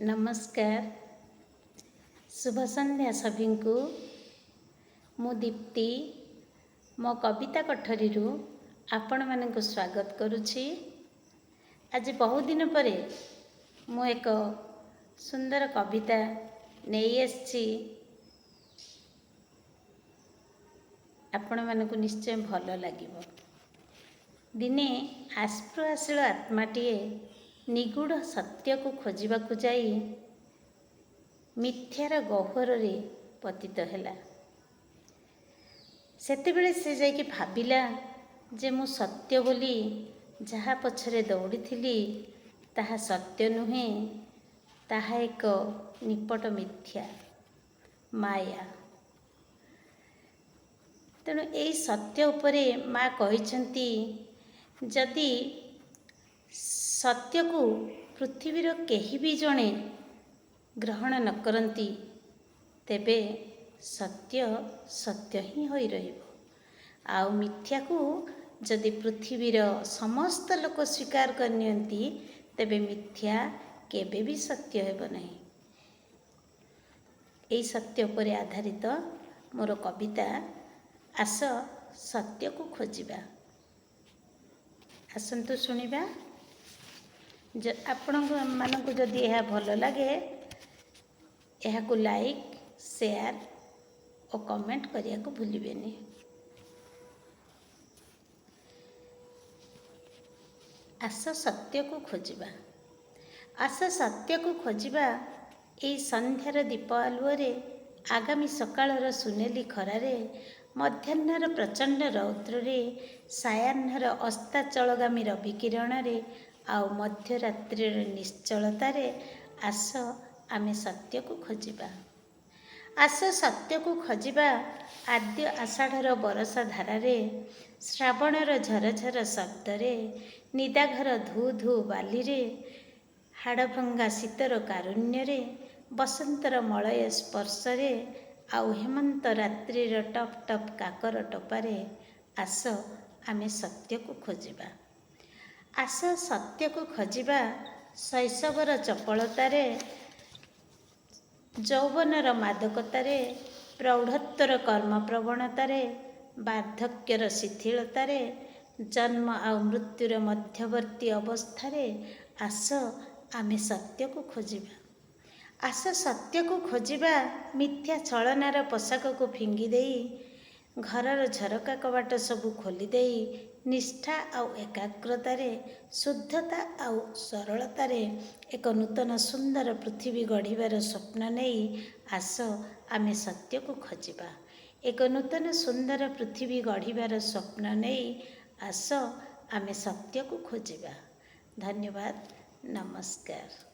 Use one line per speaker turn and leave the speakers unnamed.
नमस्कार शुभ संध्या सभी को मु दीप्ति मो कविता कठरी आपण मानक स्वागत करुछि। आज बहुत दिन पर मु एक सुंदर कविता नहीं आसी आपण मानक निश्चय भल लगिब। दिने आस्प्रहासील आत्माटीए निगूढ़ सत्य को खोजिबाकु जाई मिथ्यार गह्वर रे पतित हैला। सेतेबेले से जाइके भाबिला जे मु सत्य बोली जहा पछरे दौड़ीथिली ताहा सत्य नुहे, ताहा एक निपट मिथ्या माया। तेणु यही सत्य उपरे माँ कहिछंती जदि सत्य को पृथ्वीर केही भी जणे ग्रहण न करती तेबे सत्य सत्य ही होई रहिबो। आउ मिथ्या को जदि पृथ्वीर समस्त लोक स्वीकार करनियंती तेबे मिथ्या केबे भी सत्य हेबो नहीं। एई सत्य उपरे आधारित मोर कविता आस सत्य को खोजिबा। आसंतु शुणिबा। आपण मानक जदि यह भल लगे यह को लाइक शेयर और कमेंट करिया को भूलिबेनी। आस सत्य को खोजिबा। आस सत्य को खोजिबा। एई संध्यार दीप आलुओरे आगामी सकाळर सुनेली खरारे मध्याह्नर प्रचंड रौद्रे सायाह्नर अस्ताचलगामी रवि किरणरे आउ मध्यरात्रिर निश्चलतारे आस आमे सत्य को खोजिबा। आस सत्य को खोजिबा। आद्य आषाढ़र बरसा धारारे श्रावणर झरझर शब्दरे निदाघर धू धू बालीरे हाड़भंगा शीतर कारुण्यरे बसंतर मलय स्पर्शरे आउ हेमंत रात्रिर टप टप काकर टपारे आस आमे सत्य को खोजिबा। आस सत्य को खोजिबा। शैशवर चपलतारे यौवनर मादकतारे प्रौढ़त्वर कर्म प्रवणतारे वार्धक्यर शिथिलतारे जन्म आउ मृत्युर मध्यवर्ती अवस्थारे आस आमे सत्य को खोजिबा। आस सत्य को खोजिबा। मिथ्या छलनार पोशाक को फिंगी देई घरर झरका कबाट सबू खोली देई निष्ठा आउ एकाग्रतारे शुद्धता आउ सरलतारे एक नूतन सुंदर पृथ्वी गढ़िबार स्वप्न नहीं आस आमे सत्य को खोजिबा। एक नूतन सुंदर पृथ्वी गढ़िबार स्वप्न नहीं आस आमे सत्य को खोजिबा। धन्यवाद। नमस्कार।